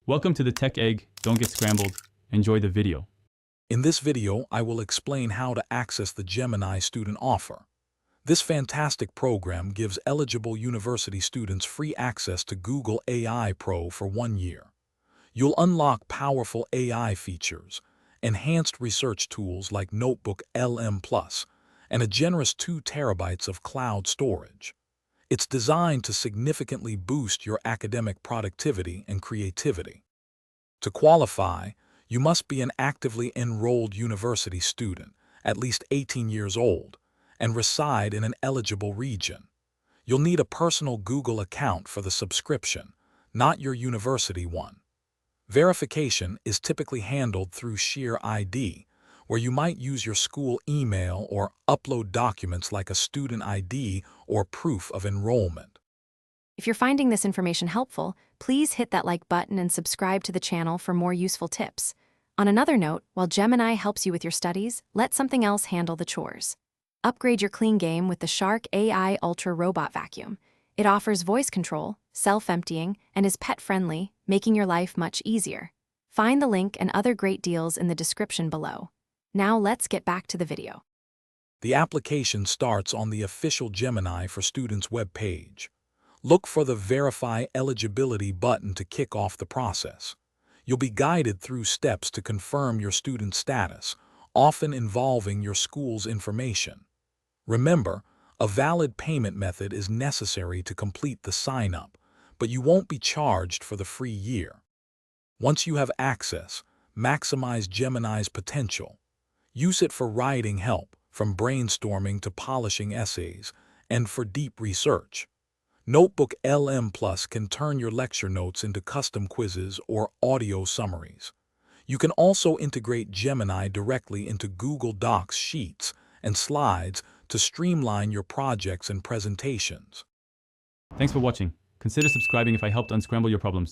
Welcome to the Tech Egg. Don't get scrambled. Enjoy the video. In this video, I will explain how to access the Gemini student offer. This fantastic program gives eligible university students free access to Google AI Pro for 1 year. You'll unlock powerful AI features, enhanced research tools like Notebook LM+, and a generous 2 terabytes of cloud storage. It's designed to significantly boost your academic productivity and creativity. To qualify, you must be an actively enrolled university student, at least 18 years old, and reside in an eligible region. You'll need a personal Google account for the subscription, not your university one. Verification is typically handled through Sheer ID, where you might use your school email or upload documents like a student ID or proof of enrollment. If you're finding this information helpful, please hit that like button and subscribe to the channel for more useful tips. On another note, while Gemini helps you with your studies, let something else handle the chores. Upgrade your clean game with the Shark AI Ultra Robot Vacuum. It offers voice control, self-emptying, and is pet-friendly, making your life much easier. Find the link and other great deals in the description below. Now let's get back to the video. The application starts on the official Gemini for Students webpage. Look for the Verify Eligibility button to kick off the process. You'll be guided through steps to confirm your student status, often involving your school's information. Remember, a valid payment method is necessary to complete the sign-up, but you won't be charged for the free year. Once you have access, maximize Gemini's potential. Use it for writing help, from brainstorming to polishing essays, and for deep research. Notebook LM Plus can turn your lecture notes into custom quizzes or audio summaries. You can also integrate Gemini directly into Google Docs sheets and slides to streamline your projects and presentations. Thanks for watching. Consider subscribing if I helped unscramble your problems.